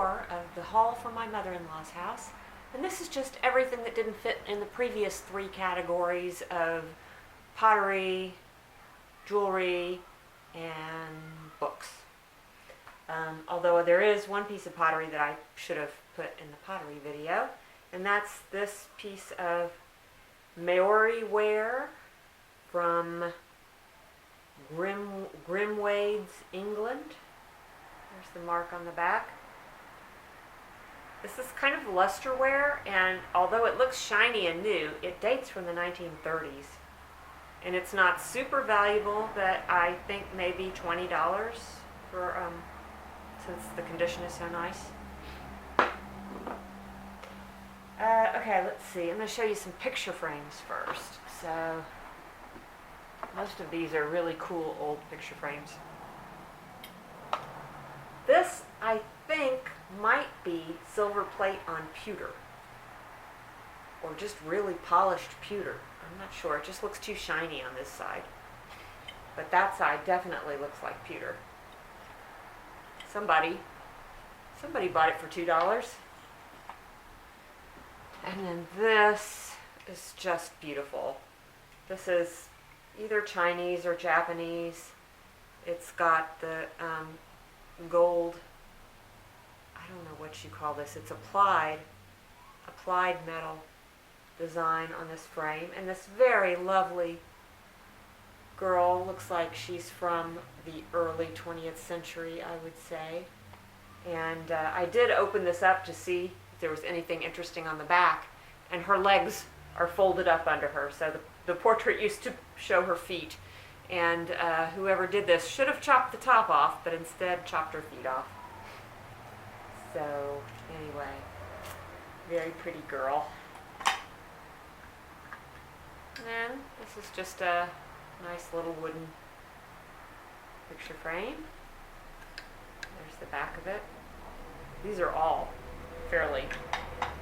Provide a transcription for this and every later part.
more of the haul from my mother-in-law's house. And this is just everything that didn't fit in the previous 3 categories of pottery, jewelry, and books. Although there is one piece of pottery that I should have put in the pottery video, and that's this piece of Maori ware from Grimwades, England. There's the mark on the back. This is kind of lusterware, and although it looks shiny and new, it dates from the 1930s. And it's not super valuable, but I think maybe $20 for since the condition is so nice. Okay, let's see. I'm going to show you some picture frames first. So most of these are really cool old picture frames. This, I think, might be silver plate on pewter, or just really polished pewter. I'm not sure. It just looks too shiny on this side. But that side definitely looks like pewter. Somebody bought it for $2. And then this is just beautiful. This is either Chinese or Japanese. It's got the gold, I don't know what you call this. It's applied metal design on this frame. And this very lovely girl looks like she's from the early 20th century, I would say. And I did open this up to see if there was anything interesting on the back, and her legs are folded up under her, so the portrait used to show her feet, and whoever did this should have chopped the top off, but instead chopped her feet off. So anyway, very pretty girl. And then this is just a nice little wooden picture frame. There's the back of it. These are all fairly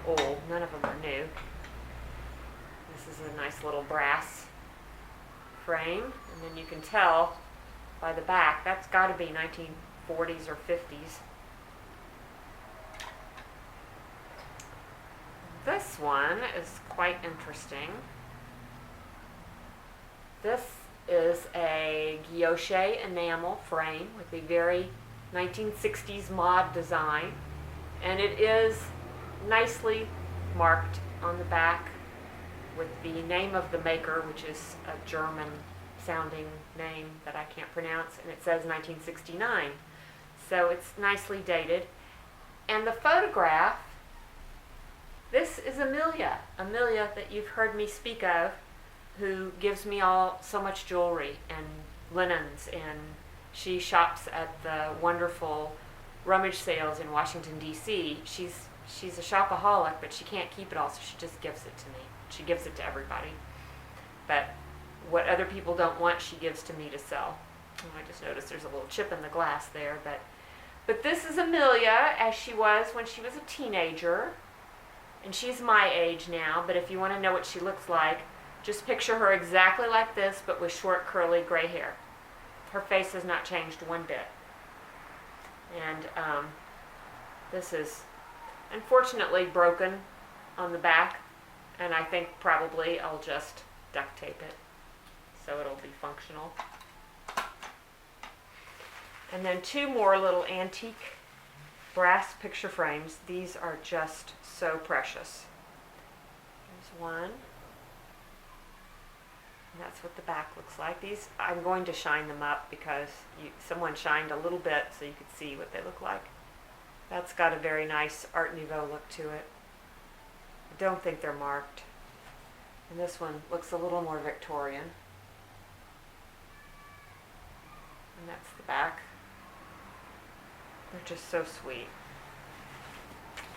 old. None of them are new. This is a nice little brass frame, and then you can tell by the back that's got to be 1940s or 50s. This one is quite interesting. This is a guilloche enamel frame with a very 1960s mod design, and it is nicely marked on the back with the name of the maker, which is a German sounding name that I can't pronounce, and it says 1969. So it's nicely dated. And the photograph, this is Amelia that you've heard me speak of, who gives me so much jewelry and linens, and she shops at the wonderful rummage sales in Washington, D.C. She's a shopaholic, but she can't keep it all, so she just gives it to me. She gives it to everybody. But what other people don't want, she gives to me to sell. And I just noticed there's a little chip in the glass there, but this is Amelia as she was when she was a teenager, and she's my age now, but if you want to know what she looks like, just picture her exactly like this, but with short, curly, gray hair. Her face has not changed one bit. And this is unfortunately broken on the back, and I think probably I'll just duct tape it so it'll be functional. And then 2 more little antique brass picture frames. These are just so precious. There's one. And that's what the back looks like. These, I'm going to shine them up because someone shined a little bit so you could see what they look like. That's got a very nice Art Nouveau look to it. I don't think they're marked. And this one looks a little more Victorian. And that's the back. They're just so sweet.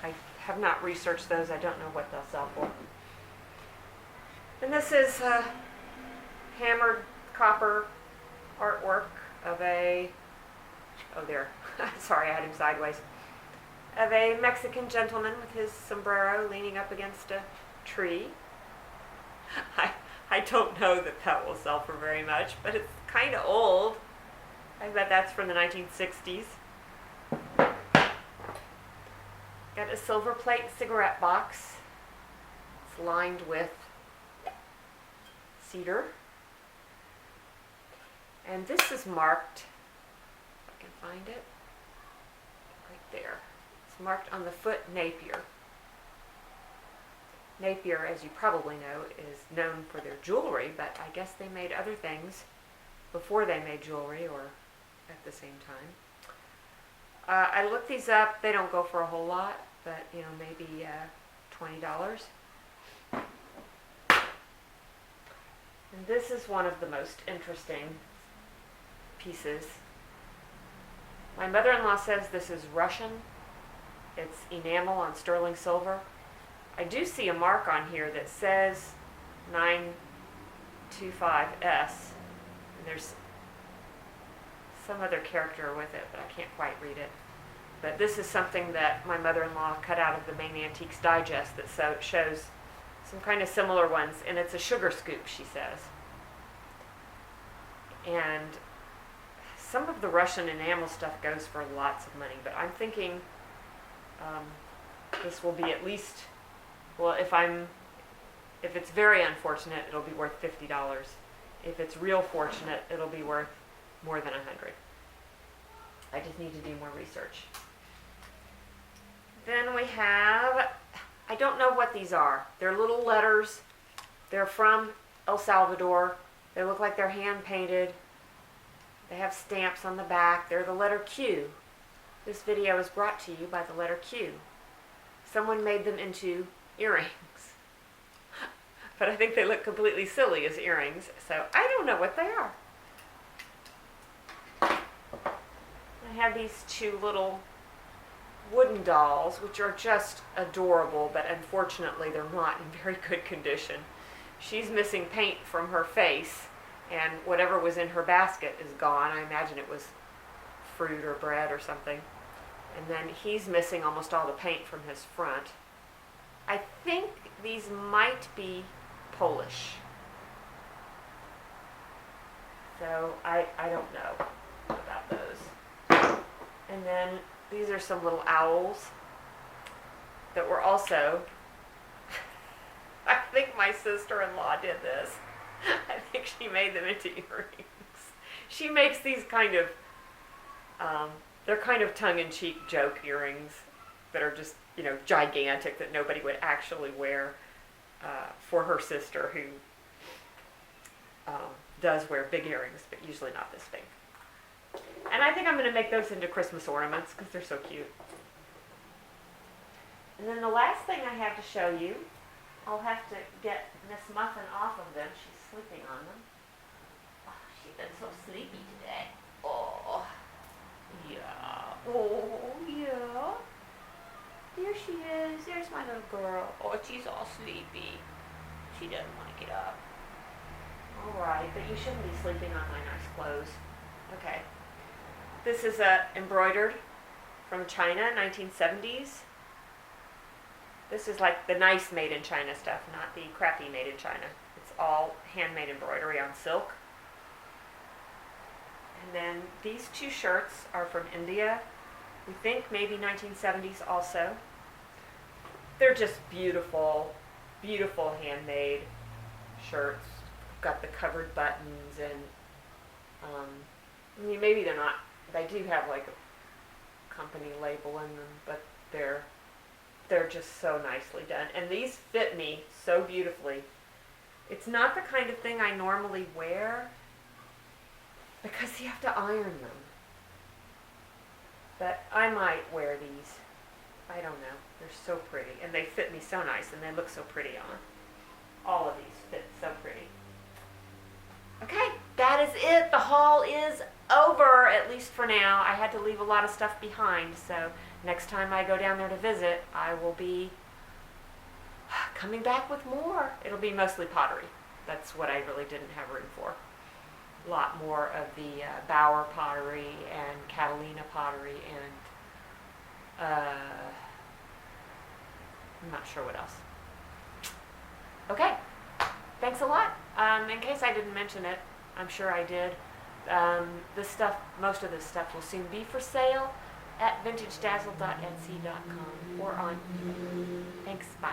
I have not researched those. I don't know what they'll sell for. And this is hammered copper artwork of sorry, I had him sideways, of a Mexican gentleman with his sombrero leaning up against a tree. I don't know that will sell for very much, but it's kind of old. I bet that's from the 1960s. Got a silver plate cigarette box. It's lined with cedar. And this is marked, if I can find it, right there. It's marked on the foot Napier. Napier, as you probably know, is known for their jewelry, but I guess they made other things before they made jewelry or at the same time. I looked these up. They don't go for a whole lot, but maybe $20. And this is one of the most interesting pieces. My mother-in-law says this is Russian. It's enamel on sterling silver. I do see a mark on here that says 925S. And there's some other character with it, but I can't quite read it. But this is something that my mother-in-law cut out of the Maine Antiques Digest that shows some kind of similar ones, and it's a sugar scoop, she says. And some of the Russian enamel stuff goes for lots of money, but I'm thinking this will be at least, well, if it's very unfortunate, it'll be worth $50. If it's real fortunate, it'll be worth more than $100. I just need to do more research. Then we have, I don't know what these are. They're little letters. They're from El Salvador. They look like they're hand painted. They have stamps on the back. They're the letter Q. This video is brought to you by the letter Q. Someone made them into earrings. But I think they look completely silly as earrings, so I don't know what they are. I have these two little wooden dolls, which are just adorable, but unfortunately they're not in very good condition. She's missing paint from her face, and whatever was in her basket is gone. I imagine it was fruit or bread or something. And then he's missing almost all the paint from his front. I think these might be Polish. So I don't know about those. And then these are some little owls that were also, I think my sister-in-law did this. I think she made them into earrings. She makes these kind of, they're kind of tongue-in-cheek joke earrings that are just, gigantic, that nobody would actually wear, for her sister, who does wear big earrings, but usually not this big. And I think I'm going to make those into Christmas ornaments because they're so cute. And then the last thing I have to show you, I'll have to get Miss Muffin off of them. She's sleeping on them. Oh, she's been so sleepy today. Oh, yeah. Oh, yeah. There she is. There's my little girl. Oh, she's all sleepy. She doesn't want to get up. All right, but you shouldn't be sleeping on my nice clothes. Okay. This is embroidered from China, 1970s. This is like the nice made in China stuff, not the crappy made in China. It's all handmade embroidery on silk. And then these two shirts are from India. We think maybe 1970s also. They're just beautiful, beautiful handmade shirts. Got the covered buttons and maybe they're not. They do have like a company label in them, but they're just so nicely done. And these fit me so beautifully. It's not the kind of thing I normally wear because you have to iron them. But I might wear these. I don't know. They're so pretty. And they fit me so nice and they look so pretty on. All of these fit so pretty. Okay, that is it. The haul is over, at least for now. I had to leave a lot of stuff behind, so next time I go down there to visit, I will be coming back with more. It'll be mostly pottery. That's what I really didn't have room for. A lot more of the Bauer pottery and Catalina pottery and I'm not sure what else. Okay, thanks a lot. In case I didn't mention it, I'm sure I did. Most of this stuff will soon be for sale. at vintagedazzle.etsy.com or on eBay. Thanks, bye.